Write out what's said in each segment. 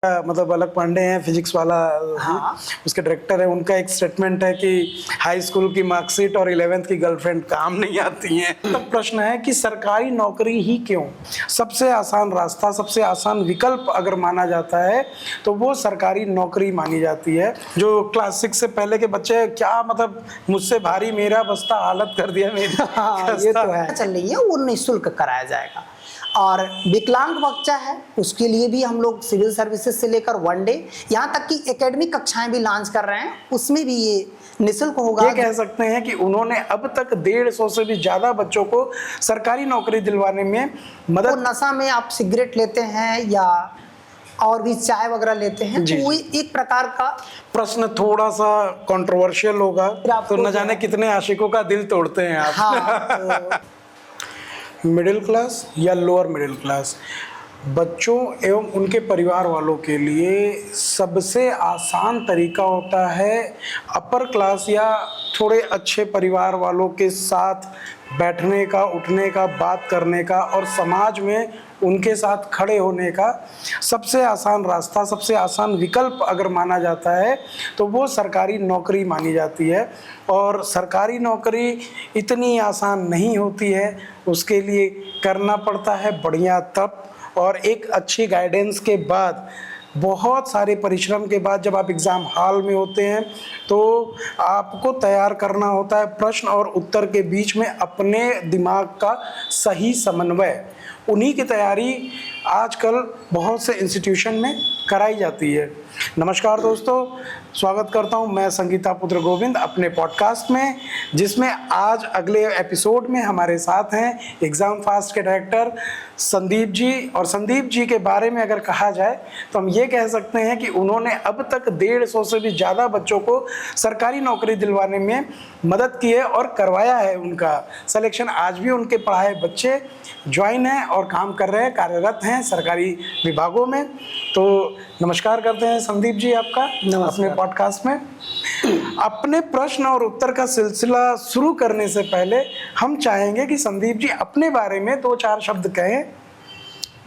मतलब अलग पांडे हैं, फिजिक्स वाला हाँ। उसके डायरेक्टर है, उनका एक स्टेटमेंट है कि हाई स्कूल की मार्कशीट और 11th की गर्लफ्रेंड काम नहीं आती हैं। तब प्रश्न है कि सरकारी नौकरी ही क्यों? सबसे आसान रास्ता, सबसे आसान विकल्प अगर माना जाता है तो वो सरकारी नौकरी मानी जाती है। जो क्लास 6 से पहले के बच्चे क्या मतलब मुझसे भारी मेरा बस्ता हालत कर दिया मेरी। हाँ, ये तो है। चल रही है वो निःशुल्क कराया जाएगा। और विकलांग बच्चा है उसके लिए भी हम लोग सिविल सर्विसेज से लेकर वनडे यहाँ तक कि एकेडमिक कक्षाएं भी लॉन्च कर रहे हैं, उसमें भी ये निःशुल्क होगा। ये कह सकते हैं कि उन्होंने अब तक 150 से भी ज्यादा बच्चों को सरकारी नौकरी दिलवाने में मदद। तो नशा में आप सिगरेट लेते हैं या और भी चाय वगैरह लेते हैं तो वो एक प्रकार का प्रश्न थोड़ा सा कंट्रोवर्शियल होगा, तो न जाने कितने आशिकों का दिल तोड़ते हैं आप। हाँ, मिडिल क्लास या लोअर मिडिल क्लास बच्चों एवं उनके परिवार वालों के लिए सबसे आसान तरीका होता है अपर क्लास या थोड़े अच्छे परिवार वालों के साथ बैठने का, उठने का, बात करने का और समाज में उनके साथ खड़े होने का सबसे आसान रास्ता, सबसे आसान विकल्प अगर माना जाता है तो वो सरकारी नौकरी मानी जाती है। और सरकारी नौकरी इतनी आसान नहीं होती है, उसके लिए करना पड़ता है बढ़िया तप और एक अच्छी गाइडेंस के बाद, बहुत सारे परिश्रम के बाद जब आप एग्ज़ाम हॉल में होते हैं तो आपको तैयार करना होता है प्रश्न और उत्तर के बीच में अपने दिमाग का सही समन्वय। उन्हीं की तैयारी आजकल बहुत से इंस्टीट्यूशन में कराई जाती है। नमस्कार दोस्तों, स्वागत करता हूं मैं संगीता पुत्र गोविंद अपने पॉडकास्ट में, जिसमें आज अगले एपिसोड में हमारे साथ हैं एग्ज़ाम फास्ट के डायरेक्टर संदीप जी। और संदीप जी के बारे में अगर कहा जाए तो हम ये कह सकते हैं कि उन्होंने अब तक 150 से भी ज़्यादा बच्चों को सरकारी नौकरी दिलवाने में मदद की है और करवाया है उनका सिलेक्शन। आज भी उनके पढ़ाए बच्चे ज्वाइन हैं और काम कर रहे हैं, कार्यरत हैं सरकारी विभागों में। तो नमस्कार करते हैं संदीप जी आपका अपने पॉडकास्ट में। अपने प्रश्न और उत्तर का सिलसिला शुरू करने से पहले हम चाहेंगे कि संदीप जी अपने बारे में 2-4 शब्द कहें।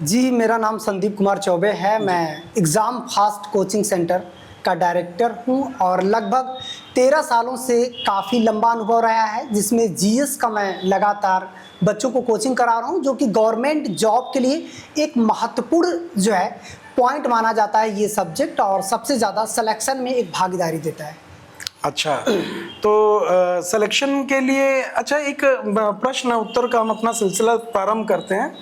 जी, मेरा नाम संदीप कुमार चौबे है। मैं एग्ज़ाम फास्ट कोचिंग सेंटर का डायरेक्टर हूँ और लगभग 13 सालों से काफ़ी लंबा अनुभव रहा है, जिसमें जीएस का मैं लगातार बच्चों को कोचिंग करा रहा हूँ, जो कि गवर्नमेंट जॉब के लिए एक महत्वपूर्ण जो है पॉइंट माना जाता है ये सब्जेक्ट, और सबसे ज़्यादा सिलेक्शन में एक भागीदारी देता है। अच्छा, तो सिलेक्शन के लिए अच्छा एक प्रश्न उत्तर का हम अपना सिलसिला प्रारंभ करते हैं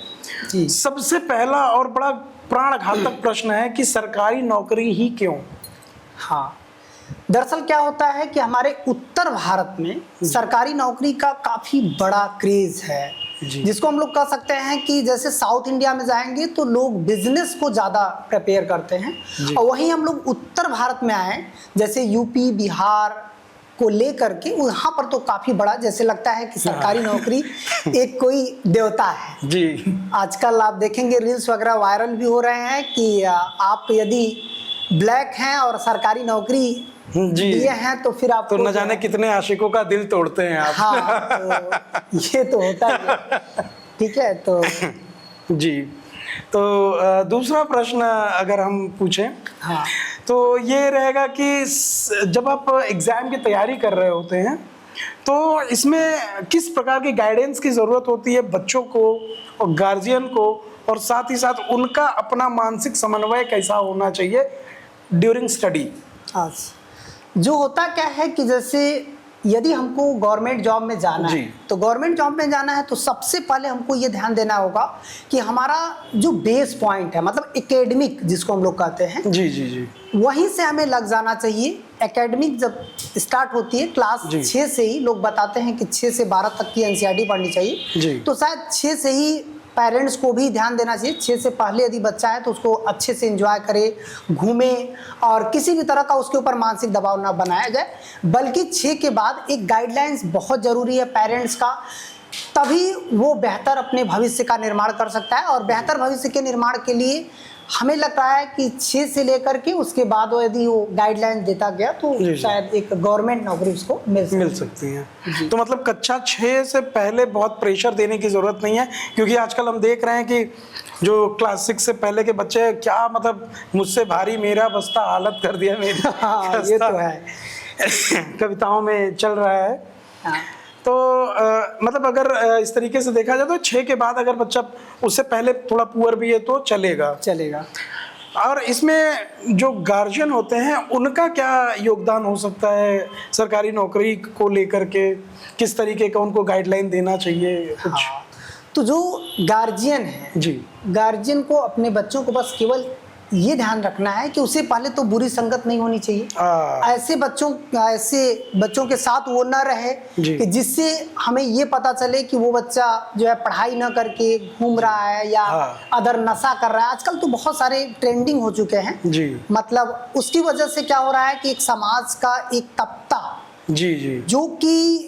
जी। सबसे पहला और बड़ा प्राणघातक प्रश्न है कि सरकारी नौकरी ही क्यों? हाँ, दरअसल क्या होता है कि हमारे उत्तर भारत में सरकारी नौकरी का काफ़ी बड़ा क्रेज़ है, जिसको हम लोग कह सकते हैं कि जैसे साउथ इंडिया में जाएंगे तो लोग बिजनेस को ज़्यादा प्रिपेयर करते हैं, और वहीं हम लोग उत्तर भारत में आए जैसे यूपी बिहार को लेकर के, वहाँ पर तो काफ़ी बड़ा जैसे लगता है कि सरकारी नौकरी एक कोई देवता है जी। आजकल आप देखेंगे रील्स वगैरह वायरल भी हो रहे हैं कि आप यदि ब्लैक हैं और सरकारी नौकरी ये हैं तो फिर आप तो न जाने कितने आशिकों का दिल तोड़ते हैं आप। हाँ, तो ये तो होता है। ठीक है, तो जी। तो दूसरा प्रश्न अगर हम पूछें, हाँ, तो ये रहेगा कि जब आप एग्ज़ाम की तैयारी कर रहे होते हैं तो इसमें किस प्रकार की गाइडेंस की ज़रूरत होती है बच्चों को और गार्जियन को, और साथ ही साथ उनका अपना मानसिक समन्वय कैसा होना चाहिए ड्यूरिंग स्टडी? जो होता क्या है कि जैसे यदि हमको गवर्नमेंट जॉब में जाना है, तो गवर्नमेंट जॉब में जाना है तो सबसे पहले हमको ये ध्यान देना होगा कि हमारा जो बेस पॉइंट है, मतलब एकेडमिक जिसको हम लोग कहते हैं, जी जी जी, वहीं से हमें लग जाना चाहिए। एकेडमिक जब स्टार्ट होती है क्लास 6 से ही, लोग बताते हैं कि 6 से 12 तक की एनसीईआरटी पढ़नी चाहिए, तो शायद 6 से ही पेरेंट्स को भी ध्यान देना चाहिए। 6 से पहले यदि बच्चा है तो उसको अच्छे से एंजॉय करे, घूमे, और किसी भी तरह का उसके ऊपर मानसिक दबाव ना बनाया जाए। बल्कि 6 के बाद एक गाइडलाइंस बहुत ज़रूरी है पेरेंट्स का, तभी वो बेहतर अपने भविष्य का निर्माण कर सकता है। और बेहतर भविष्य के निर्माण के लिए हमें लग रहा है कि 6 से लेकर के उसके बाद वो यदि वो गाइडलाइन देता गया तो जी, जी। शायद एक गवर्नमेंट नौकरी उसको मिल सकती है। तो मतलब कक्षा 6 से पहले बहुत प्रेशर देने की ज़रूरत नहीं है, क्योंकि आजकल हम देख रहे हैं कि जो क्लास 6 से पहले के बच्चे क्या मतलब मुझसे भारी मेरा बस्ता हालत कर दिया मेरी हाँ, ये तो है। कविताओं में चल रहा है। हाँ। तो मतलब अगर इस तरीके से देखा जाए तो 6 के बाद अगर बच्चा उससे पहले थोड़ा पुअर भी है तो चलेगा। और इसमें जो गार्जियन होते हैं उनका क्या योगदान हो सकता है सरकारी नौकरी को लेकर के, किस तरीके का उनको गाइडलाइन देना चाहिए कुछ? हाँ, तो जो गार्जियन है जी, गार्जियन को अपने बच्चों को बस केवल ये ध्यान रखना है कि उसे पहले तो बुरी संगत नहीं होनी चाहिए। ऐसे बच्चों के साथ वो ना रहे कि जिससे हमें ये पता चले कि वो बच्चा जो है पढ़ाई ना करके घूम रहा है या अदर नशा कर रहा है। आजकल तो बहुत सारे ट्रेंडिंग हो चुके हैं जी। मतलब उसकी वजह से क्या हो रहा है कि एक समाज का एक तबका जी जो कि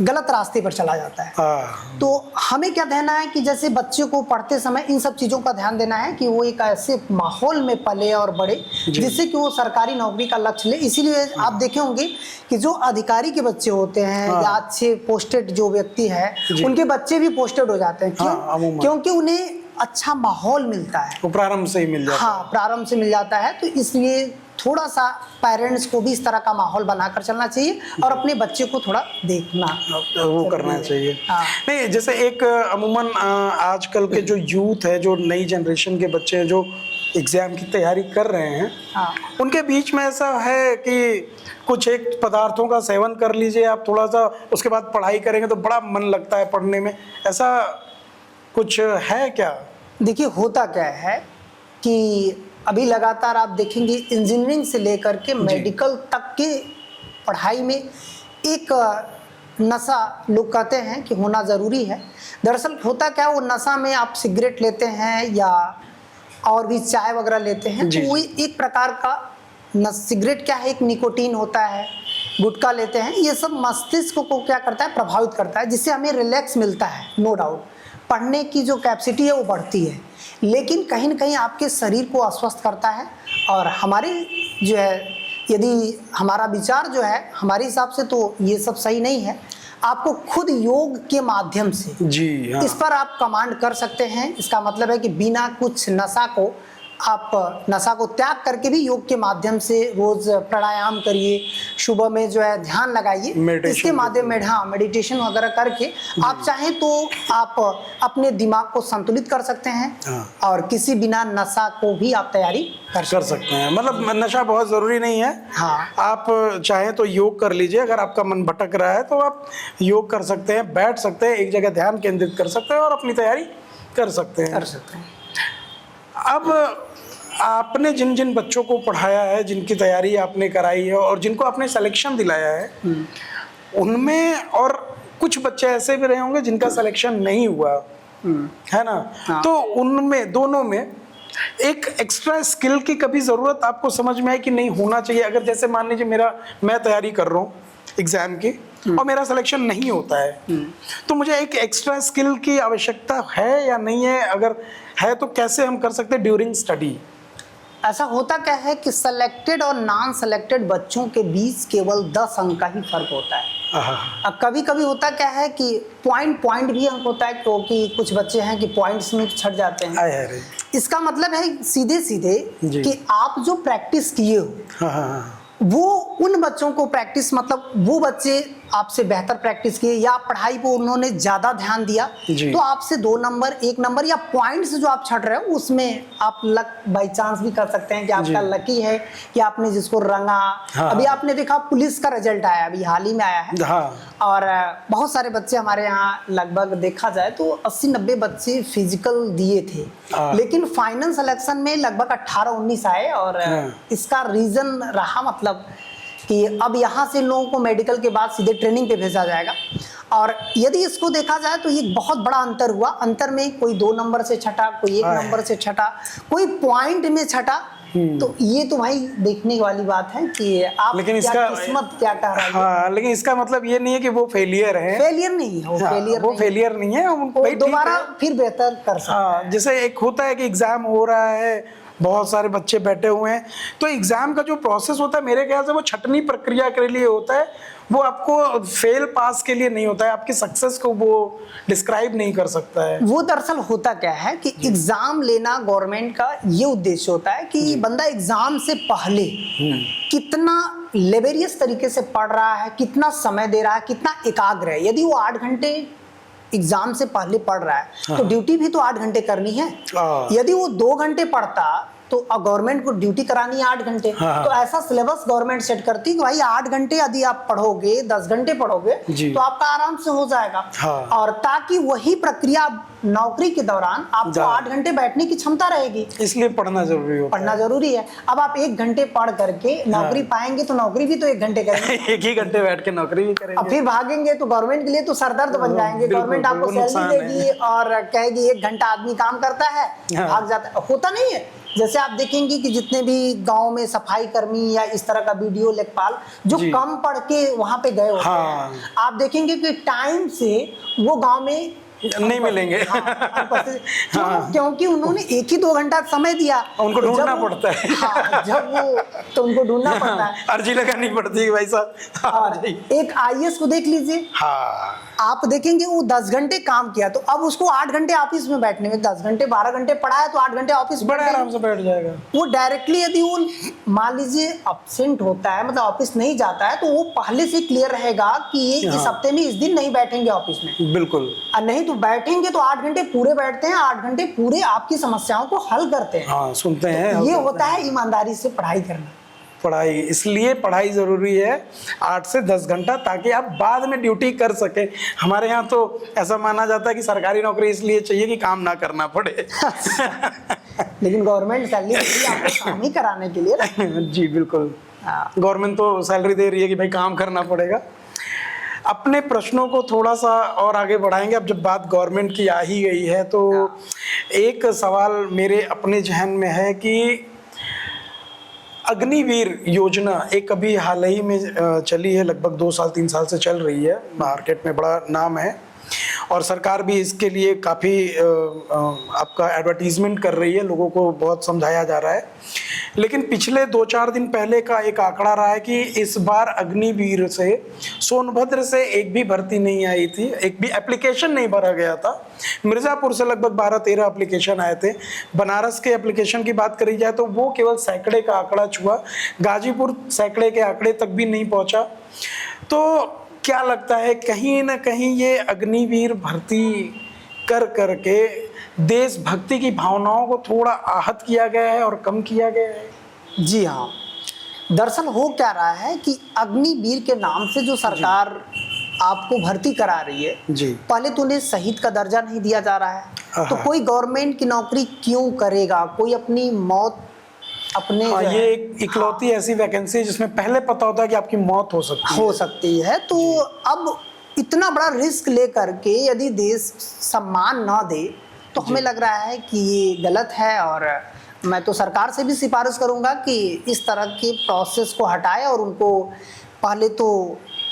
गलत रास्ते पर चला जाता है। तो हमें क्या ध्यान है कि जैसे बच्चे को पढ़ते समय इन सब चीज़ों का ध्यान देना है कि वो एक ऐसे माहौल में पले और बढ़े जिससे कि वो सरकारी नौकरी का लक्ष्य ले। इसीलिए आप देखे होंगे कि जो अधिकारी के बच्चे होते हैं या अच्छे पोस्टेड जो व्यक्ति है उनके बच्चे भी पोस्टेड हो जाते हैं। क्यों? क्योंकि उन्हें अच्छा माहौल मिलता है, वो प्रारंभ से ही मिल जाता है। हाँ, प्रारंभ से मिल जाता है। तो इसलिए थोड़ा सा पेरेंट्स को भी इस तरह का माहौल बनाकर चलना चाहिए और अपने बच्चे को थोड़ा देखना वो करना चाहिए। नहीं, जैसे एक अमूमन आजकल के जो यूथ है, जो नई जनरेशन के बच्चे हैं जो एग्जाम की तैयारी कर रहे हैं, उनके बीच में ऐसा है कि कुछ एक पदार्थों का सेवन कर लीजिए आप थोड़ा सा, उसके बाद पढ़ाई करेंगे तो बड़ा मन लगता है पढ़ने में, ऐसा कुछ है क्या? देखिए होता क्या है कि अभी लगातार आप देखेंगे इंजीनियरिंग से लेकर के मेडिकल तक के पढ़ाई में एक नशा लोग कहते हैं कि होना ज़रूरी है। दरअसल होता क्या है, वो नशा में आप सिगरेट लेते हैं या और भी चाय वगैरह लेते हैं तो वो एक प्रकार का सिगरेट क्या है, एक निकोटीन होता है, गुटखा लेते हैं, ये सब मस्तिष्क को क्या करता है, प्रभावित करता है, जिससे हमें रिलैक्स मिलता है। नो डाउट पढ़ने की जो कैपेसिटी है वो बढ़ती है, लेकिन कहीं ना कहीं आपके शरीर को अस्वस्थ करता है। और हमारी जो है, यदि हमारा विचार जो है हमारे हिसाब से तो ये सब सही नहीं है। आपको खुद योग के माध्यम से इस पर आप कमांड कर सकते हैं। इसका मतलब है कि बिना कुछ नशा को आप नशा को त्याग करके भी योग के माध्यम से रोज प्राणायाम करिए, सुबह में जो है ध्यान लगाइए, इसके माध्यम में मेडिटेशन वगैरह करके आप चाहें तो आप अपने दिमाग को संतुलित कर सकते हैं और किसी बिना नशा को भी आप तैयारी कर सकते हैं। मतलब नशा बहुत ज़रूरी नहीं है। आप चाहें तो योग कर लीजिए, अगर आपका मन भटक रहा है तो आप योग कर सकते हैं, बैठ सकते हैं, एक जगह ध्यान केंद्रित कर सकते हैं और अपनी तैयारी कर सकते हैं। अब आपने जिन जिन बच्चों को पढ़ाया है, जिनकी तैयारी आपने कराई है और जिनको आपने सिलेक्शन दिलाया है, उनमें और कुछ बच्चे ऐसे भी रहे होंगे जिनका सिलेक्शन नहीं हुआ है ना? तो उनमें दोनों में एक एक्स्ट्रा स्किल की कभी ज़रूरत आपको समझ में आई कि नहीं होना चाहिए? अगर जैसे मान लीजिए मैं तैयारी कर रहा हूँ एग्ज़ाम की और मेरा सिलेक्शन नहीं होता है, तो मुझे एक एक्स्ट्रा स्किल की आवश्यकता है या नहीं है? अगर है तो कैसे हम कर सकते हैं ड्यूरिंग स्टडी? ऐसा होता क्या है कि सेलेक्टेड और नॉन सेलेक्टेड बच्चों के बीच केवल 10 अंक का ही फर्क होता है। अब कभी कभी होता क्या है कि पॉइंट भी अंक होता है, क्योंकि कुछ बच्चे हैं कि पॉइंट्स में छट जाते हैं। इसका मतलब है सीधे सीधे कि आप जो प्रैक्टिस किए हो वो उन बच्चों को प्रैक्टिस, मतलब वो बच्चे आपसे बेहतर प्रैक्टिस किए या पढ़ाई पर उन्होंने ज़्यादा ध्यान दिया तो आपसे 2 नंबर 1 नंबर या पॉइंट्स जो आप छट रहे हो उसमें आप लक बाई चांस भी कर सकते हैं कि आपका लकी है कि आपने जिसको रंगा। अभी आपने देखा पुलिस का रिजल्ट आया, अभी हाल ही में आया है और बहुत सारे बच्चे हमारे यहाँ लगभग देखा जाए तो 80-90 बच्चे फिजिकल दिए थे, लेकिन फाइनल सिलेक्शन में लगभग 18-19 आए। और इसका रीज़न रहा मतलब कि अब यहाँ से लोगों को मेडिकल के बाद सीधे ट्रेनिंग पे भेजा जाएगा। और यदि इसको देखा जाए तो ये बहुत बड़ा अंतर हुआ। अंतर में कोई 2 नंबर से छटा, कोई 1 नंबर से छटा, कोई पॉइंट में छटा। तो ये तो भाई देखने वाली बात है कि आप लेकिन इसका किस्मत क्या कह रहा है। लेकिन इसका मतलब ये नहीं है कि वो फेलियर है। फेलियर नहीं है, वो फेलियर नहीं है, दोबारा फिर बेहतर कर सकते हैं। जैसे एक होता है कि एग्जाम हो रहा है बहुत सारे बच्चे बैठे हुए हैं। तो एग्ज़ाम का जो प्रोसेस होता है मेरे ख्याल से वो छटनी प्रक्रिया के लिए होता है, वो आपको फेल पास के लिए नहीं होता है, आपकी सक्सेस को वो डिस्क्राइब नहीं कर सकता है। वो दरअसल होता क्या है कि एग्जाम लेना गवर्नमेंट का ये उद्देश्य होता है कि बंदा एग्जाम से पहले कितना लेबोरियस तरीके से पढ़ रहा है, कितना समय दे रहा है, कितना एकाग्र है। यदि वो 8 घंटे एग्जाम से पहले पढ़ रहा है तो ड्यूटी भी तो 8 घंटे करनी है। यदि वो 2 घंटे पढ़ता तो गवर्नमेंट को ड्यूटी करानी है 8 घंटे। तो ऐसा सिलेबस गवर्नमेंट सेट करती है कि भाई 8 घंटे यदि आप पढ़ोगे, 10 घंटे पढ़ोगे तो आपका आराम से हो जाएगा। और ताकि वही प्रक्रिया नौकरी के दौरान आपको 8 घंटे बैठने की क्षमता रहेगी, इसलिए पढ़ना जरूरी होता है। पढ़ना जरूरी है। अब आप 1 घंटे पढ़ करके नौकरी पाएंगे तो नौकरी भी तो 1 घंटे करेंगे। 1 ही घंटे बैठ के नौकरी भी करेंगे। अब फिर भागेंगे तो गवर्नमेंट के लिए तो सरदर्द बन जाएंगे। गवर्नमेंट आपको सैलरी देगी और कहेगी 1 घंटा आदमी काम करता है, भाग जाता है। होता नहीं है। जैसे आप देखेंगे कि जितने भी गांव में सफाई कर्मी या इस तरह का बीडीओ लेखपाल जो कम पढ़ के वहां पे गए होते हैं, आप देखेंगे कि टाइम से वो गांव में नहीं मिलेंगे। क्योंकि उन्होंने 1 ही 2 घंटा समय दिया, उनको ढूंढना पड़ता है। जब वो तो उनको ढूंढना पड़ता है, अर्जी लगानी पड़ती है भाई साहब। एक आईएएस को देख लीजिए, आप देखेंगे वो 10 घंटे काम किया तो अब उसको 8 घंटे ऑफिस में बैठने में, 10 घंटे 12 घंटे पढ़ा है तो 8 घंटे ऑफिस बड़े आराम से बैठ जाएगा। वो डायरेक्टली यदि वो मान लीजिए अब्सेंट होता है, मतलब ऑफिस नहीं जाता है, तो वो पहले से क्लियर रहेगा कि ये इस हफ्ते में इस दिन नहीं बैठेंगे ऑफिस में। बिल्कुल। और नहीं तो बैठेंगे तो 8 घंटे पूरे बैठते हैं, 8 घंटे पूरे आपकी समस्याओं को हल करते हैं। हाँ, सुनते हैं। ये होता है ईमानदारी से पढ़ाई करना। पढ़ाई, इसलिए पढ़ाई ज़रूरी है 8 से 10 घंटा, ताकि आप बाद में ड्यूटी कर सकें। हमारे यहाँ तो ऐसा माना जाता है कि सरकारी नौकरी इसलिए चाहिए कि काम ना करना पड़े। लेकिन गवर्नमेंट सैलरी आपको काम ही कराने के लिए। जी बिल्कुल, गवर्नमेंट तो सैलरी दे रही है कि भाई काम करना पड़ेगा। अपने प्रश्नों को थोड़ा सा और आगे बढ़ाएंगे। अब जब बात गवर्नमेंट की आ ही गई है तो एक सवाल मेरे अपने जहन में है कि अग्निवीर योजना एक अभी हाल ही में चली है, लगभग 2 साल 3 साल से चल रही है, मार्केट में बड़ा नाम है और सरकार भी इसके लिए काफ़ी आपका एडवर्टीजमेंट कर रही है, लोगों को बहुत समझाया जा रहा है। लेकिन पिछले 2-4 दिन पहले का एक आंकड़ा रहा है कि इस बार अग्निवीर से सोनभद्र से एक भी भर्ती नहीं आई थी, एक भी एप्लीकेशन नहीं भरा गया था। मिर्ज़ापुर से लगभग 12-13 एप्लीकेशन आए थे। बनारस के एप्लीकेशन की बात करी जाए तो वो केवल सैकड़े का आंकड़ा छुआ, गाजीपुर सैकड़े के आंकड़े तक भी नहीं पहुंचा। तो क्या लगता है कहीं ना कहीं ये अग्निवीर भर्ती कर करके देशभक्ति की भावनाओं को थोड़ा आहत किया गया है और कम किया गया है? जी हाँ, दरअसल हो क्या रहा है कि अग्निवीर के नाम से जो सरकार आपको भर्ती करा रही है जी, पहले तो उन्हें शहीद का दर्जा नहीं दिया जा रहा है। तो कोई गवर्नमेंट की नौकरी क्यों करेगा? कोई अपनी मौत अपने ये एक इकलौती ऐसी वैकेंसी है जिसमें पहले पता होता है कि आपकी मौत हो सकती है। तो अब इतना बड़ा रिस्क लेकर के यदि देश सम्मान ना दे तो हमें लग रहा है कि ये गलत है। और मैं तो सरकार से भी सिफारिश करूंगा कि इस तरह के प्रोसेस को हटाए और उनको पहले तो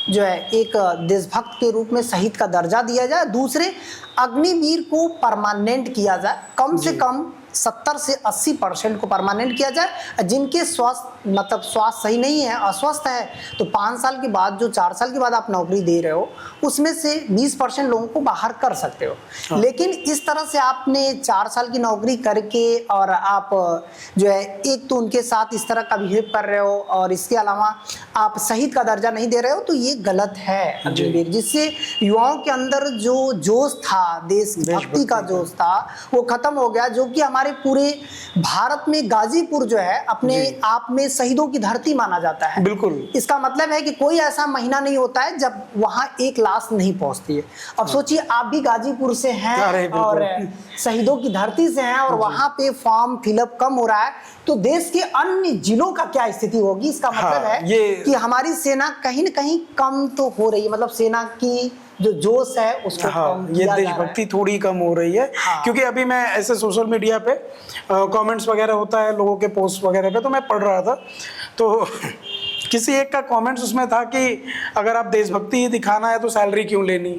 जो है एक देशभक्त के रूप में शहीद का दर्जा दिया जाए, दूसरे अग्निवीर को परमानेंट किया जाए, कम से कम 70 से 80% को परमानेंट किया जाए। जिनके स्वास्थ्य सही नहीं है, अस्वस्थ है, तो 5 साल के बाद जो 4 साल के बाद आप नौकरी दे रहे हो उसमें से 20% लोगों को बाहर कर सकते हो। लेकिन इस तरह से आपने 4 साल की नौकरी करके और आप जो है एक तो उनके साथ इस तरह का बिहेव कर रहे हो और इसके अलावा आप शहीद का दर्जा नहीं दे रहे हो, तो ये गलत है अग्निवीर। जिससे युवाओं के अंदर जो जोश था, देशभक्ति का जोश था, वो खत्म हो गया। जो कि हमारे पूरे भारत में गाजीपुर जो है अपने आप में शहीदों की धरती माना जाता है। बिल्कुल, इसका मतलब है कि कोई ऐसा महीना नहीं होता है जब वहां एक लाश नहीं पहुंचती है। अब सोचिए आप भी गाजीपुर से हैं और शहीदों की धरती से हैं और वहां पे फॉर्म फिलअप कम हो रहा है, तो देश के अन्य जिलों का क्या स्थिति होगी? इसका मतलब है कि हमारी सेना कहीं ना कहीं कम तो हो रही है, मतलब सेना की जो जोश है उसको कम ये देशभक्ति थोड़ी कम हो रही है। क्योंकि अभी मैं ऐसे सोशल मीडिया पे कमेंट्स वगैरह होता है लोगों के पोस्ट वगैरह पे, तो मैं पढ़ रहा था तो किसी एक का कमेंट्स उसमें था कि अगर आप देशभक्ति ही दिखाना है तो सैलरी क्यों लेनी।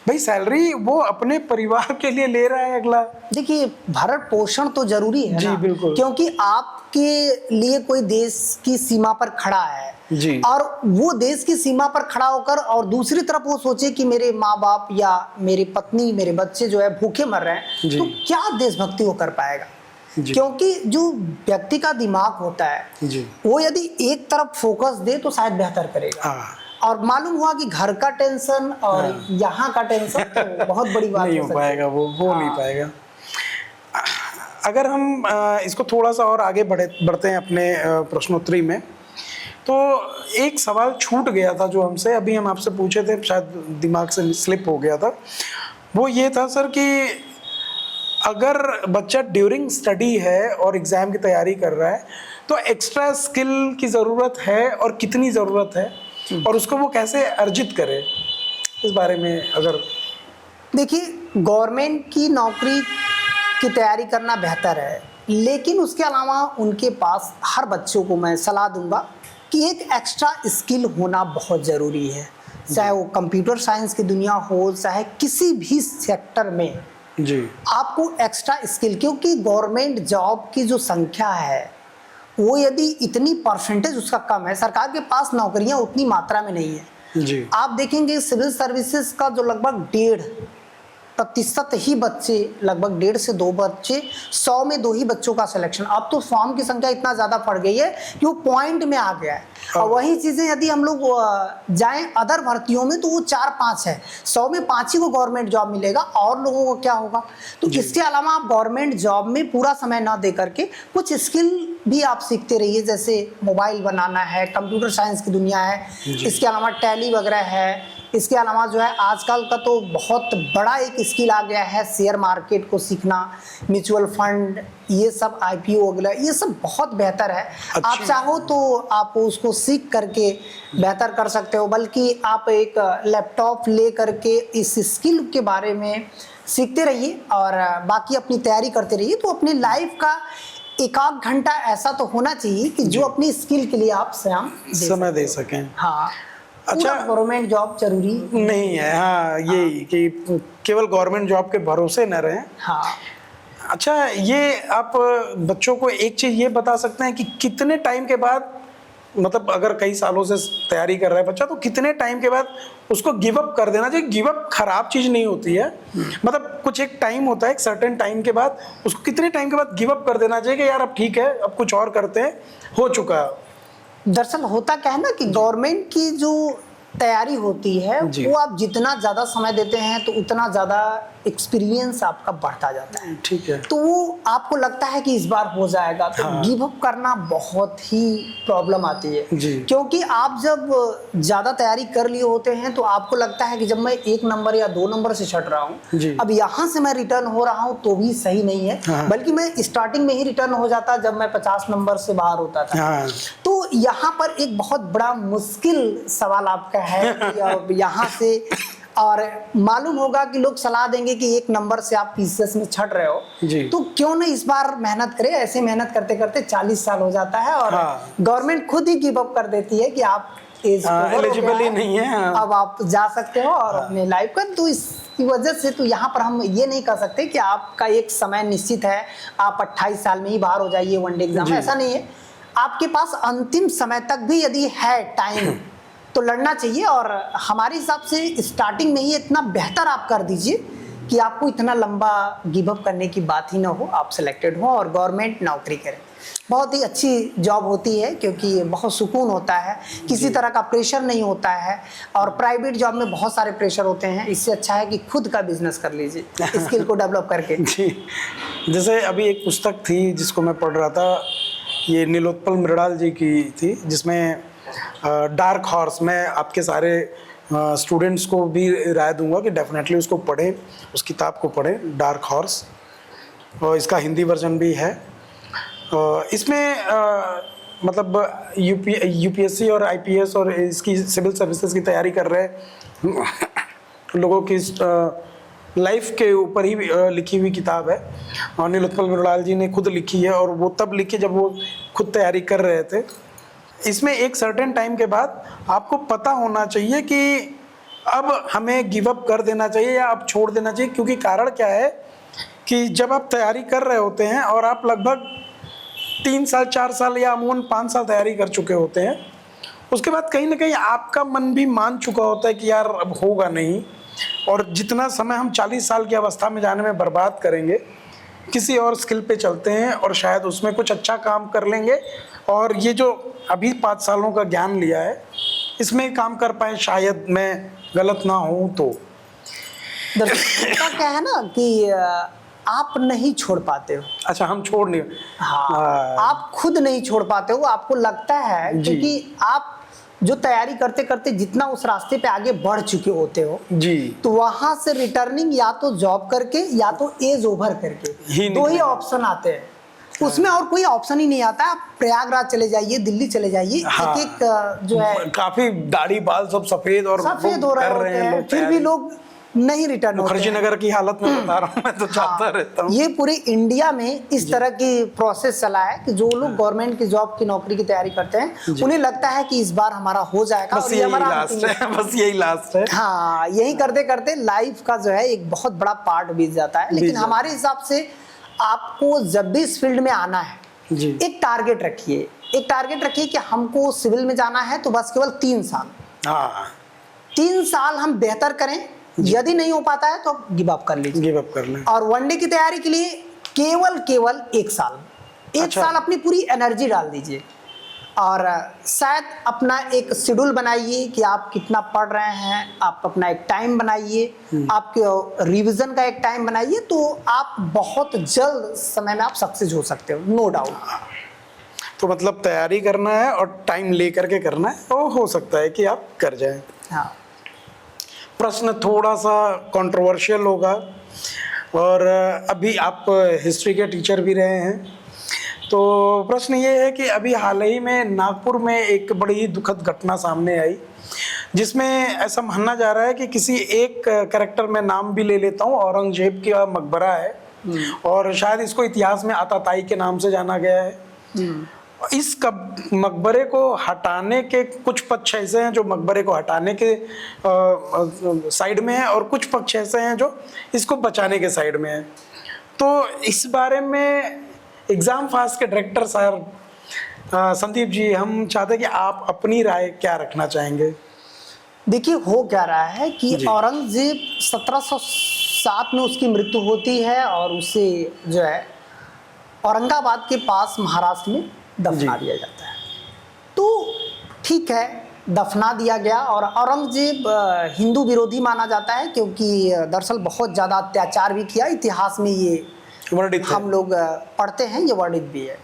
भाई सैलरी वो अपने परिवार के लिए ले रहा है अगला। देखिए भरण पोषण तो जरूरी है जी, ना, बिल्कुल। क्योंकि आपके लिए कोई देश की सीमा पर खड़ा है जी। और वो देश की सीमा पर खड़ा होकर और दूसरी तरफ वो सोचे कि मेरे माँ बाप या मेरी पत्नी, मेरे बच्चे जो है भूखे मर रहे हैं, जी। तो क्या देशभक्ति वो कर पाएगा। जी। क्योंकि जो व्यक्ति का दिमाग होता है जी। वो यदि एक तरफ फोकस दे तो शायद बेहतर करेगा। हाँ। और मालूम हुआ कि घर का टेंशन और यहाँ का टेंशन तो बहुत बड़ी बात नहीं हो हो सकती है। पाएगा वो नहीं पाएगा। अगर हम इसको थोड़ा सा और आगे बढ़ते हैं अपने प्रश्नोत्तरी में, तो एक सवाल छूट गया था जो हमसे अभी हम आपसे पूछे थे, शायद दिमाग से स्लिप हो गया था। वो ये था सर कि अगर बच्चा ड्यूरिंग स्टडी है और एग्ज़ाम की तैयारी कर रहा है तो एक्स्ट्रा स्किल की ज़रूरत है और कितनी ज़रूरत है, और उसको वो कैसे अर्जित करे, इस बारे में अगर। देखिए गवर्नमेंट की नौकरी की तैयारी करना बेहतर है, लेकिन उसके अलावा उनके पास हर बच्चों को मैं सलाह दूंगा कि एक एक्स्ट्रा स्किल होना बहुत ज़रूरी है, चाहे वो कंप्यूटर साइंस की दुनिया हो, चाहे किसी भी सेक्टर में जी। आपको एक्स्ट्रा स्किल, क्योंकि गवर्नमेंट जॉब की जो संख्या है वो यदि इतनी परसेंटेज उसका कम है, सरकार के पास नौकरियां उतनी मात्रा में नहीं है। जी। आप देखेंगे सिविल सर्विसेज का जो लगभग 1.5% ही बच्चे, लगभग 1.5 से 2 बच्चे 100 में 2 ही बच्चों का सिलेक्शन। अब तो फॉर्म की संख्या इतना ज़्यादा बढ़ गई है कि वो पॉइंट में आ गया है। और वही चीज़ें यदि हम लोग जाएं अदर भर्तियों में तो वो 4-5 है, 100 में 5 ही को गवर्नमेंट जॉब मिलेगा, और लोगों को क्या होगा। तो इसके अलावा आप गवर्नमेंट जॉब में पूरा समय ना दे करके कुछ स्किल भी आप सीखते रहिए, जैसे मोबाइल बनाना है, कंप्यूटर साइंस की दुनिया है, इसके अलावा टैली वगैरह है। इसके अलावा जो है आजकल का तो बहुत बड़ा एक स्किल आ गया है शेयर मार्केट को सीखना, म्यूचुअल फंड, ये सब IPO वगैरह, ये सब बहुत बेहतर है। आप चाहो तो आप उसको सीख करके बेहतर कर सकते हो, बल्कि आप एक लैपटॉप ले करके इस स्किल के बारे में सीखते रहिए और बाकी अपनी तैयारी करते रहिए। तो अपनी लाइफ का 1-8 घंटा ऐसा तो होना चाहिए कि जो अपनी स्किल के लिए आप समय दे सकें। हाँ। अच्छा, गवर्नमेंट जॉब जरूरी नहीं है। हाँ, यही कि केवल गवर्नमेंट जॉब के भरोसे न रहें। हाँ। अच्छा, ये आप बच्चों को एक चीज़ ये बता सकते हैं कि कितने टाइम के बाद, मतलब अगर कई सालों से तैयारी कर रहा है बच्चा, तो कितने टाइम के बाद उसको गिव अप कर देना चाहिए। गिव अप खराब चीज़ नहीं होती है, मतलब कुछ एक टाइम होता है, एक सर्टेन टाइम के बाद उसको कितने टाइम के बाद गिव अप कर देना चाहिए कि यार अब ठीक है, अब कुछ और करते हैं, हो चुका है। दरअसल होता क्या है ना कि गवर्नमेंट की जो तैयारी होती है वो आप जितना ज़्यादा समय देते हैं तो उतना ज़्यादा एक्सपीरियंस आपका बढ़ता जाता है। ठीक है। तो वो आपको लगता है कि इस बार हो जाएगा, तो गिव अप करना बहुत ही प्रॉब्लम आती है जी। क्योंकि आप जब ज़्यादा तैयारी कर लिए होते हैं तो आपको लगता है कि जब मैं 1 नंबर या 2 नंबर से छट रहा हूँ, अब यहाँ से मैं रिटर्न हो रहा हूँ तो भी सही नहीं है, बल्कि मैं स्टार्टिंग में ही रिटर्न हो जाता जब मैं 50 नंबर से बाहर होता था। तो यहाँ पर एक बहुत बड़ा मुश्किल सवाल आपका है कि यहाँ से, और मालूम होगा कि लोग सलाह देंगे कि 1 नंबर से आप PCS में छट रहे हो तो क्यों नहीं इस बार मेहनत करें। ऐसे मेहनत करते करते 40 साल हो जाता है और गवर्नमेंट खुद ही गिव अप कर देती है कि आप एलिजिबल ही नहीं है, अब आप जा सकते हो और अपने लाइफ का। तो इसकी वजह से तो यहाँ पर हम ये नहीं कर सकते कि आपका एक समय निश्चित है, आप 28 साल में ही बाहर हो जाइए वनडे एग्जाम, ऐसा नहीं है। आपके पास अंतिम समय तक भी यदि है टाइम तो लड़ना चाहिए, और हमारे हिसाब से स्टार्टिंग में ही इतना बेहतर आप कर दीजिए कि आपको इतना लंबा गिव अप करने की बात ही ना हो, आप सिलेक्टेड हो और गवर्नमेंट नौकरी करें। बहुत ही अच्छी जॉब होती है क्योंकि बहुत सुकून होता है, किसी तरह का प्रेशर नहीं होता है, और प्राइवेट जॉब में बहुत सारे प्रेशर होते हैं। इससे अच्छा है कि खुद का बिजनेस कर लीजिए स्किल को डेवलप करके। जी, जैसे अभी एक पुस्तक थी जिसको मैं पढ़ रहा था, ये नीलोत्पल मृणाल जी की थी, जिसमें डार्क हॉर्स, मैं आपके सारे स्टूडेंट्स को भी राय दूंगा कि डेफिनेटली उसको पढ़ें, उस किताब को पढ़ें, डार्क हॉर्स, और इसका हिंदी वर्जन भी है। इसमें मतलब यूपीएससी और IPS और इसकी सिविल सर्विसेज की तैयारी कर रहे लोगों की लाइफ के ऊपर ही लिखी हुई किताब है, और नीलोत्पल मृणाल जी ने खुद लिखी है, और वो तब लिखी जब वो खुद तैयारी कर रहे थे। इसमें एक सर्टेन टाइम के बाद आपको पता होना चाहिए कि अब हमें गिव अप कर देना चाहिए या अब छोड़ देना चाहिए, क्योंकि कारण क्या है कि जब आप तैयारी कर रहे होते हैं और आप लगभग 3 साल 4 साल या अमूमन 5 साल तैयारी कर चुके होते हैं, उसके बाद कहीं ना कहीं आपका मन भी मान चुका होता है कि यार अब होगा नहीं, और जितना समय हम 40 साल की अवस्था में जाने में बर्बाद करेंगे, किसी और स्किल पे चलते हैं और शायद उसमें कुछ अच्छा काम कर लेंगे, और ये जो अभी 5 सालों का ज्ञान लिया है इसमें काम कर पाए, शायद मैं गलत ना हूँ तो। दरअसल क्या है ना कि आप नहीं छोड़ पाते हो। अच्छा, हम छोड़ नहीं। हाँ, आप खुद नहीं छोड़ पाते हो, आपको लगता है क्योंकि आप जो तैयारी करते करते जितना उस रास्ते पे आगे बढ़ चुके होते हो जी, तो वहां से रिटर्निंग या तो जॉब करके या तो एज ओवर करके, दो ही ऑप्शन आते हैं, उसमें और कोई ऑप्शन ही नहीं आता। आप प्रयागराज चले जाइए, दिल्ली चले जाइए, हाँ, एक जो है काफी दाढ़ी बाल सब सफेद और सफेद हो रहे होते हैं, फिर भी लोग नहीं रिटर्न होते मुखर्जी हैं। नगर की हालत में बता रहा हूँ मैं, तो चाहता रहता हूँ। ये पूरे इंडिया में इस तरह की प्रोसेस चला है कि जो लोग गवर्नमेंट की जॉब की नौकरी की तैयारी करते हैं उन्हें लगता है कि इस बार हमारा हो जाएगा, बस यही लास्ट है, बस यही लास्ट है। हाँ, यही करते करते लाइफ का जो है एक बहुत बड़ा पार्ट बीत जाता है। लेकिन हमारे हिसाब से आपको जब भी इस फील्ड में आना है, एक टारगेट रखिए, एक टारगेट रखिए कि हमको सिविल में जाना है तो बस केवल 3 साल, हाँ 3 साल हम बेहतर करें, यदि नहीं हो पाता है तो आप गिव अप कर लीजिए, गिव अप कर लें। और वनडे की तैयारी के लिए केवल 1 साल, एक साल अपनी पूरी एनर्जी डाल दीजिए, और शायद अपना एक शेड्यूल बनाइए कि आप कितना पढ़ रहे हैं, आप अपना एक टाइम बनाइए, आपके रिवीजन का एक टाइम बनाइए, तो आप बहुत जल्द समय में आप सक्सेस हो सकते हो, नो डाउट। तो मतलब तैयारी करना है और टाइम लेकर के करना है, तो हो सकता है कि आप कर जाएं। हाँ, प्रश्न थोड़ा सा कंट्रोवर्शियल होगा, और अभी आप हिस्ट्री के टीचर भी रहे हैं, तो प्रश्न ये है कि अभी हाल ही में नागपुर में एक बड़ी ही दुखद घटना सामने आई, जिसमें ऐसा माना जा रहा है कि किसी एक कैरेक्टर में नाम भी ले लेता हूँ, औरंगजेब का मकबरा है, और शायद इसको इतिहास में आताताई के नाम से जाना गया है। इस मकबरे को हटाने के कुछ पक्ष ऐसे हैं जो मकबरे को हटाने के साइड में है, और कुछ पक्ष ऐसे हैं जो इसको बचाने के साइड में है। तो इस बारे में एग्जाम फास्ट के डायरेक्टर सर संदीप जी, हम चाहते हैं कि आप अपनी राय क्या रखना चाहेंगे। देखिए, हो क्या रहा है कि औरंगजेब 1707 में उसकी मृत्यु होती है, और उसे जो है औरंगाबाद के पास महाराष्ट्र में दफना दिया जाता है। तो ठीक है, दफना दिया गया, और औरंगजेब हिंदू विरोधी माना जाता है, क्योंकि दरअसल बहुत ज़्यादा अत्याचार भी किया, इतिहास में ये वर्णित हम लोग पढ़ते हैं, ये वर्णित भी है।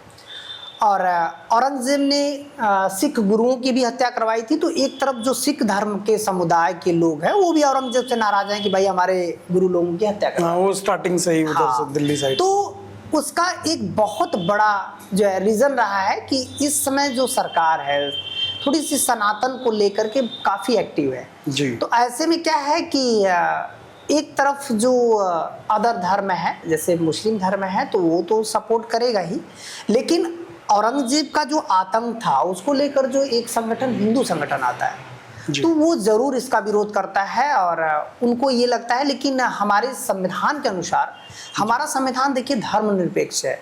और औरंगजेब ने सिख गुरुओं की भी हत्या करवाई थी। तो एक तरफ जो सिख धर्म के समुदाय के लोग हैं वो भी औरंगजेब से नाराज हैं कि भाई हमारे गुरु लोगों की हत्या करवाई। वो स्टार्टिंग से ही उधर से दिल्ली साइड। तो उसका एक बहुत बड़ा जो है रीज़न रहा है कि इस समय जो सरकार है थोड़ी सी सनातन को लेकर के काफ़ी एक्टिव है जी। तो ऐसे में क्या है कि एक तरफ जो अदर धर्म है, जैसे मुस्लिम धर्म है, तो वो तो सपोर्ट करेगा ही, लेकिन औरंगजेब का जो आतंक था उसको लेकर जो एक संगठन, हिंदू संगठन आता है, तो वो जरूर इसका विरोध करता है, और उनको ये लगता है, लेकिन हमारे संविधान के अनुसार, हमारा संविधान देखिए धर्मनिरपेक्ष है,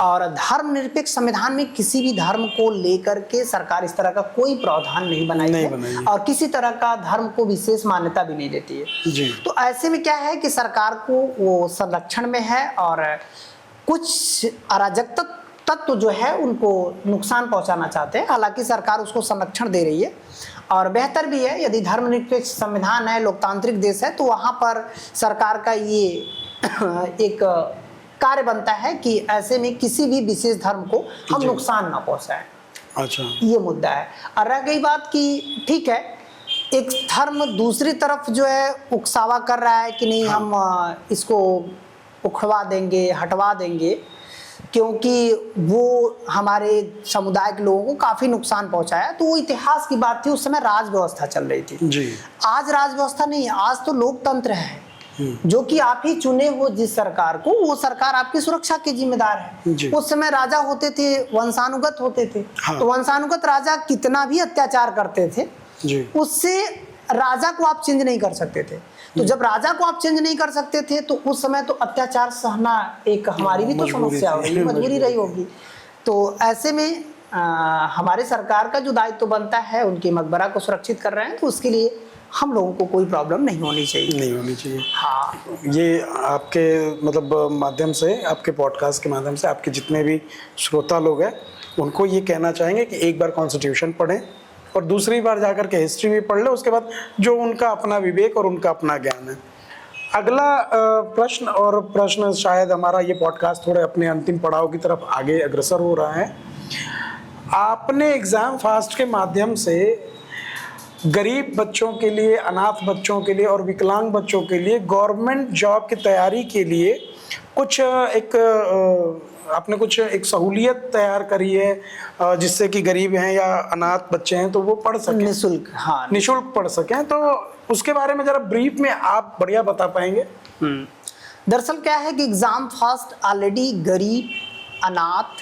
और धर्मनिरपेक्ष संविधान में किसी भी धर्म को लेकर के सरकार इस तरह का कोई प्रावधान नहीं बनाई है, और किसी तरह का धर्म को विशेष मान्यता भी नहीं देती है। तो ऐसे में क्या है कि सरकार को वो संरक्षण में है, और कुछ अराजक तत्व जो है उनको नुकसान पहुंचाना चाहते हैं। हालांकि सरकार उसको संरक्षण दे रही है, और बेहतर भी है। यदि धर्मनिरपेक्ष संविधान है, लोकतांत्रिक देश है, तो वहाँ पर सरकार का ये एक कार्य बनता है कि ऐसे में किसी भी विशेष धर्म को हम नुकसान ना पहुँचाएं। अच्छा, ये मुद्दा है। और रह गई बात कि ठीक है, एक धर्म दूसरी तरफ जो है उकसावा कर रहा है कि नहीं, हम इसको उखड़वा देंगे, हटवा देंगे, क्योंकि वो हमारे समुदाय के लोगों को काफ़ी नुकसान पहुंचाया। तो वो इतिहास की बात थी, उस समय राज व्यवस्था चल रही थी जी। आज राज व्यवस्था नहीं है, आज तो लोकतंत्र है। जो कि आप ही चुने हो जिस सरकार को, वो सरकार आपकी सुरक्षा के जिम्मेदार है। उस समय राजा होते थे, वंशानुगत होते थे। हाँ। तो वंशानुगत राजा कितना भी अत्याचार करते थे, उससे राजा को आप चेंज नहीं कर सकते थे। तो जब राजा को आप चेंज नहीं कर सकते थे तो उस समय तो अत्याचार सहना एक हमारी भी तो समस्या होगी, मजबूरी रही होगी। तो ऐसे में हमारे सरकार का जो दायित्व बनता है, उनके मकबरा को सुरक्षित कर रहे हैं, तो उसके लिए हम लोगों को कोई प्रॉब्लम नहीं होनी चाहिए। हाँ, ये आपके मतलब माध्यम से, आपके पॉडकास्ट के माध्यम से आपके जितने भी श्रोता लोग हैं उनको ये कहना चाहेंगे कि एक बार कॉन्स्टिट्यूशन पढ़ें और दूसरी बार जाकर के हिस्ट्री भी पढ़ लें, उसके बाद जो उनका अपना विवेक और उनका अपना ज्ञान है। अगला प्रश्न शायद हमारा ये पॉडकास्ट थोड़े अपने अंतिम पड़ाव की तरफ आगे अग्रसर हो रहा है। आपने एग्ज़ाम फास्ट के माध्यम से गरीब बच्चों के लिए, अनाथ बच्चों के लिए और विकलांग बच्चों के लिए गवर्नमेंट जॉब की तैयारी के लिए कुछ आपने कुछ एक सहूलियत तैयार करी है जिससे कि गरीब हैं या अनाथ बच्चे हैं तो वो पढ़ सकें निःशुल्क। हाँ, निःशुल्क पढ़ सकें। तो उसके बारे में जरा ब्रीफ में आप बढ़िया बता पाएंगे? दरअसल क्या है कि एग्जाम फास्ट ऑलरेडी गरीब, अनाथ,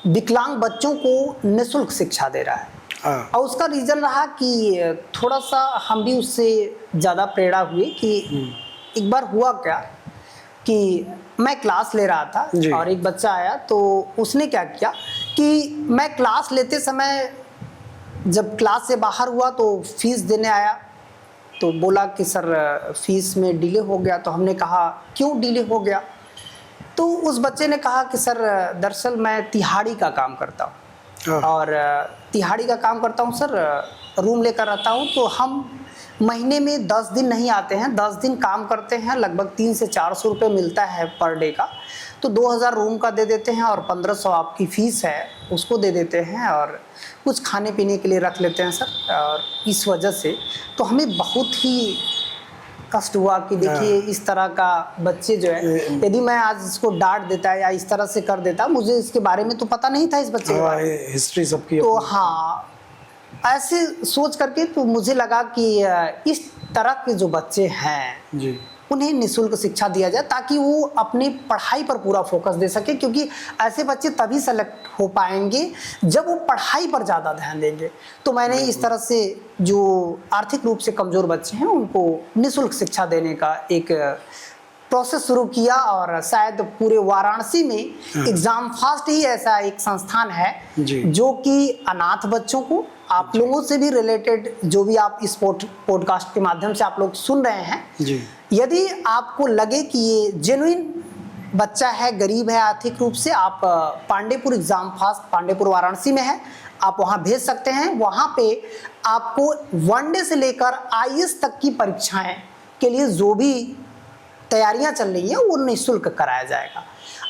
विकलांग बच्चों को निःशुल्क शिक्षा दे रहा है। और उसका रीजन रहा कि थोड़ा सा हम भी उससे ज़्यादा प्रेरणा हुए कि एक बार हुआ क्या कि मैं क्लास ले रहा था और एक बच्चा आया, तो उसने क्या किया कि मैं क्लास लेते समय जब क्लास से बाहर हुआ तो फीस देने आया, तो बोला कि सर फीस में डिले हो गया। तो हमने कहा क्यों डिले हो गया? तो उस बच्चे ने कहा कि सर दरअसल मैं तिहाड़ी का काम करता हूँ और तिहाड़ी का काम करता हूँ सर, रूम लेकर रहता हूँ, तो हम महीने में 10 दिन नहीं आते हैं, 10 दिन काम करते हैं, लगभग 300 से 400 रुपये मिलता है पर डे का। तो 2000 रूम का दे देते हैं और 1500 आपकी फ़ीस है उसको दे देते हैं और कुछ खाने पीने के लिए रख लेते हैं सर। और इस वजह से तो हमें बहुत ही कष्ट हुआ कि देखिए इस तरह का बच्चे जो है, यदि मैं आज इसको डांट देता या इस तरह से कर देता, मुझे इसके बारे में तो पता नहीं था इस बच्चे के बारे में, हिस्ट्री सबकी। तो हाँ, ऐसे सोच करके तो मुझे लगा कि इस तरह के जो बच्चे हैं उन्हें निःशुल्क शिक्षा दिया जाए ताकि वो अपनी पढ़ाई पर पूरा फोकस दे सके, क्योंकि ऐसे बच्चे तभी सेलेक्ट हो पाएंगे जब वो पढ़ाई पर ज़्यादा ध्यान देंगे। तो मैंने इस तरह से जो आर्थिक रूप से कमज़ोर बच्चे हैं उनको निःशुल्क शिक्षा देने का एक प्रोसेस शुरू किया और शायद पूरे वाराणसी में एग्जाम फास्ट ही ऐसा एक संस्थान है जो कि अनाथ बच्चों को, आप लोगों से भी रिलेटेड जो भी आप इस पॉडकास्ट के माध्यम से आप लोग सुन रहे हैं, यदि आपको लगे कि ये जेन्युइन बच्चा है, गरीब है आर्थिक रूप से, आप पांडेपुर एग्जाम फास्ट, पांडेपुर वाराणसी में है, आप वहाँ भेज सकते हैं। वहाँ पे आपको वनडे से लेकर IAS तक की परीक्षाएं के लिए जो भी तैयारियां चल रही हैं वो निःशुल्क कराया जाएगा।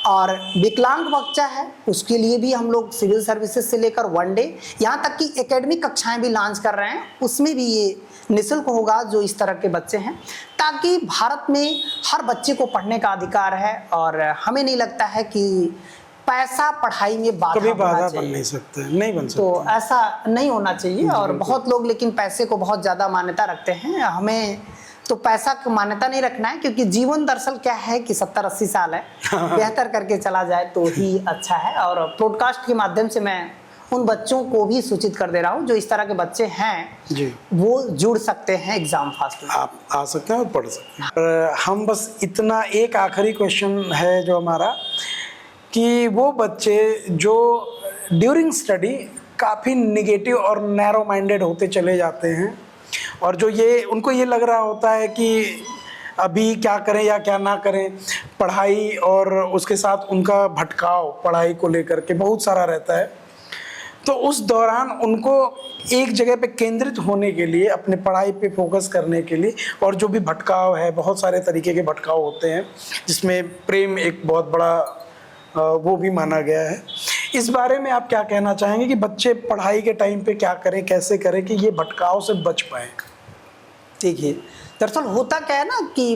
और विकलांग बच्चा है उसके लिए भी हम लोग सिविल सर्विसेज से लेकर वनडे, यहाँ तक कि एकेडमिक कक्षाएं भी लॉन्च कर रहे हैं, उसमें भी ये निःशुल्क होगा जो इस तरह के बच्चे हैं, ताकि भारत में हर बच्चे को पढ़ने का अधिकार है। और हमें नहीं लगता है कि पैसा पढ़ाई में कभी बाधा बन नहीं सकता, नहीं बन सकता, तो ऐसा नहीं होना चाहिए। और बहुत लोग लेकिन पैसे को बहुत ज़्यादा मान्यता रखते हैं, हमें तो पैसा को मान्यता नहीं रखना है, क्योंकि जीवन दरअसल क्या है कि 70-80 साल है, बेहतर करके चला जाए तो ही अच्छा है। और पॉडकास्ट के माध्यम से मैं उन बच्चों को भी सूचित कर दे रहा हूँ जो इस तरह के बच्चे हैं वो जुड़ सकते हैं एग्जाम फास्ट में, आप आ सकते हैं और पढ़ सकते हैं। हम बस इतना, एक आखिरी क्वेश्चन है जो हमारा, कि वो बच्चे जो ड्यूरिंग स्टडी काफ़ी निगेटिव और नैरो माइंडेड होते चले जाते हैं और जो ये उनको ये लग रहा होता है कि अभी क्या करें या क्या ना करें, पढ़ाई और उसके साथ उनका भटकाव पढ़ाई को लेकर के बहुत सारा रहता है, तो उस दौरान उनको एक जगह पे केंद्रित होने के लिए, अपने पढ़ाई पे फोकस करने के लिए, और जो भी भटकाव है, बहुत सारे तरीके के भटकाव होते हैं जिसमें प्रेम एक बहुत बड़ा वो भी माना गया है, इस बारे में आप क्या कहना चाहेंगे कि बच्चे पढ़ाई के टाइम पे क्या करें, कैसे करें कि ये भटकाव से बच पाएँ? देखिए दरअसल होता क्या है ना कि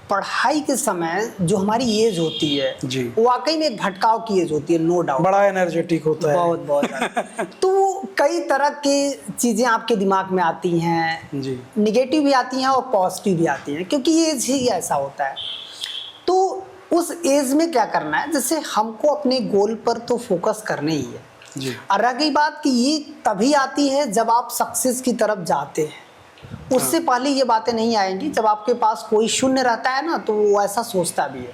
पढ़ाई के समय जो हमारी एज होती है जी। वाकई में एक भटकाव की एज होती है, नो डाउट। बड़ा एनर्जेटिक होता है। बहुत बहुत ज़्यादा। तो कई तरह की चीज़ें आपके दिमाग में आती हैं, जी। निगेटिव भी आती हैं और पॉजिटिव भी आती हैं, क्योंकि ये एज ही ऐसा होता है। तो उस एज में क्या करना है, जैसे हमको अपने गोल पर तो फोकस करना ही है जी। और रह गई बात कि ये तभी आती है जब आप सक्सेस की तरफ जाते हैं, उससे पहले ये बातें नहीं आएंगी। जब आपके पास कोई शून्य रहता है ना, तो वो ऐसा सोचता भी है।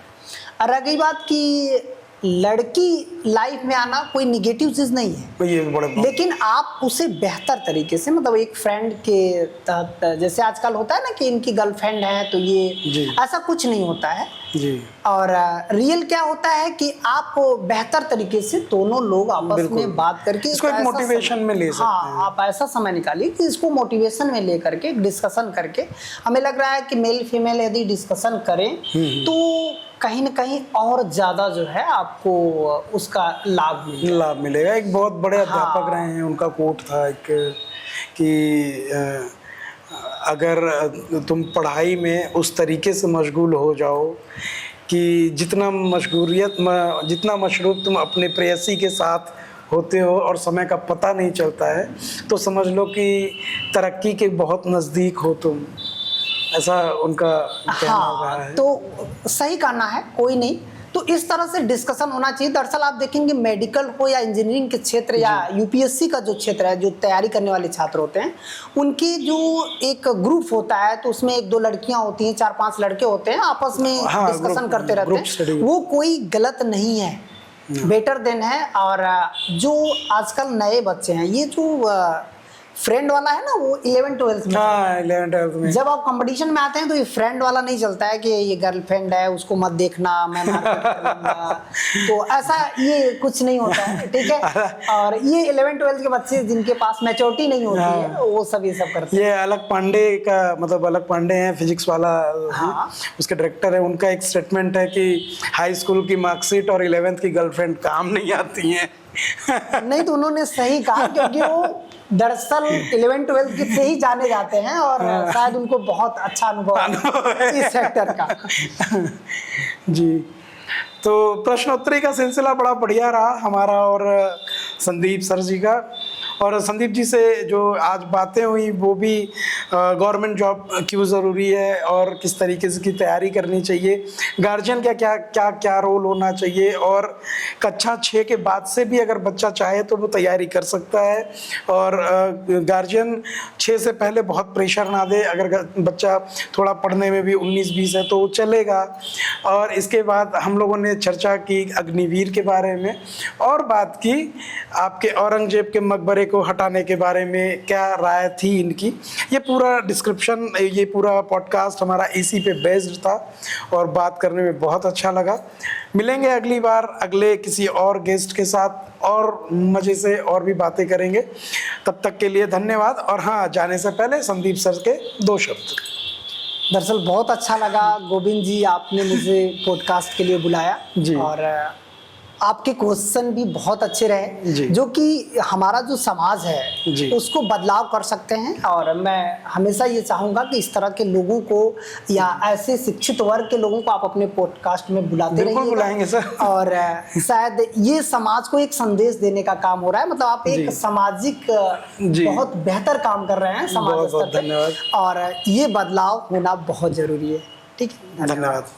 और रह गई बात कि लड़की लाइफ में आना कोई निगेटिव चीज़ नहीं है, ये बड़े लेकिन आप उसे बेहतर तरीके से, मतलब एक फ्रेंड के तहत, जैसे आजकल होता है ना कि इनकी गर्लफ्रेंड है तो ये, ऐसा कुछ नहीं होता है जी। और रियल क्या होता है कि आप बेहतर तरीके से दोनों लोग आपस में बात करके इसको एक मोटिवेशन में ले सकते हैं। हाँ, आप ऐसा समय निकालिए कि इसको मोटिवेशन में ले करके डिस्कशन करके, हमें लग रहा है कि मेल फीमेल यदि डिस्कशन करें तो कहीं ना कहीं और ज़्यादा जो है आपको उसका लाभ मिलेगा। एक बहुत बड़े अध्यापक रहे हैं, उनका कोट था एक कि अगर तुम पढ़ाई में उस तरीके से मशगूल हो जाओ कि जितना मशरूफ तुम अपने प्रेयसी के साथ होते हो और समय का पता नहीं चलता है, तो समझ लो कि तरक्की के बहुत नज़दीक हो तुम। ऐसा उनका कहना रहा है। तो सही कहना है, कोई नहीं। तो इस तरह से डिस्कशन होना चाहिए। दरअसल आप देखेंगे मेडिकल हो या इंजीनियरिंग के क्षेत्र या यूपीएससी का जो क्षेत्र है, जो तैयारी करने वाले छात्र होते हैं, उनकी जो एक ग्रुप होता है तो उसमें 1-2 लड़कियां होती हैं, 4-5 लड़के होते हैं, आपस में डिस्कशन करते रहते हैं। वो कोई गलत नहीं है, बेटर देन है। और जो आजकल नए बच्चे हैं, ये जो फ्रेंड वाला है ना, वो 11-12 में, 11-12 में जब आप कंपटीशन में आते हैं तो ये फ्रेंड वाला नहीं चलता है कि ये गर्लफ्रेंड है उसको मत देखना, मैं मार्केट कर लूंगा। तो ऐसा ये कुछ नहीं होता है, ठीक है। और ये 11-12 के बच्चे जिनके पास मैच्योरिटी नहीं होती है, वो सब ये सब करते हैं। ये अलग पांडे का, मतलब अलग पांडे हैं, फिजिक्स वाला, उसके डायरेक्टर है। उनका एक स्टेटमेंट है कि हाई स्कूल की मार्कशीट और 11th की गर्लफ्रेंड काम नहीं आती हैं। नहीं, तो उन्होंने सही कहा, क्योंकि वो दरअसल 11-12 के से ही जाने जाते हैं और शायद उनको बहुत अच्छा अनुभव है इस सेक्टर का। जी। तो प्रश्नोत्तरी का सिलसिला बड़ा बढ़िया रहा हमारा और संदीप सर जी का। और संदीप जी से जो आज बातें हुई वो भी गवर्नमेंट जॉब क्यों ज़रूरी है और किस तरीके से की तैयारी करनी चाहिए, गार्जियन का क्या रोल होना चाहिए, और कक्षा 6 के बाद से भी अगर बच्चा चाहे तो वो तैयारी कर सकता है। और गार्जियन 6 से पहले बहुत प्रेशर ना दे। अगर बच्चा थोड़ा पढ़ने में भी 19-20 है तो वो चलेगा। और इसके बाद हम लोगों ने चर्चा की अग्निवीर के बारे में और बात की आपके औरंगजेब के मकबरे को हटाने के बारे में क्या राय थी इनकी। ये पूरा डिस्क्रिप्शन, ये पूरा पॉडकास्ट हमारा इसी पे बेस्ड था और बात करने में बहुत अच्छा लगा। मिलेंगे अगली बार अगले किसी और गेस्ट के साथ और मज़े से और भी बातें करेंगे। तब तक के लिए धन्यवाद। और हाँ, जाने से पहले संदीप सर के 2 शब्द। दरअसल बहुत अच्छा लगा गोविंद जी, आपने मुझे पॉडकास्ट के लिए बुलाया जी। और आपके क्वेश्चन भी बहुत अच्छे रहे, जो कि हमारा जो समाज है उसको बदलाव कर सकते हैं। और मैं हमेशा ये चाहूँगा कि इस तरह के लोगों को या ऐसे शिक्षित वर्ग के लोगों को आप अपने पॉडकास्ट में बुलाते रहिएगा। बुलाएंगे सर। और शायद ये समाज को एक संदेश देने का काम हो रहा है, मतलब आप एक सामाजिक बहुत बेहतर काम कर रहे हैं समाज स्तर पर, और ये बदलाव होना बहुत जरूरी है। ठीक है, धन्यवाद।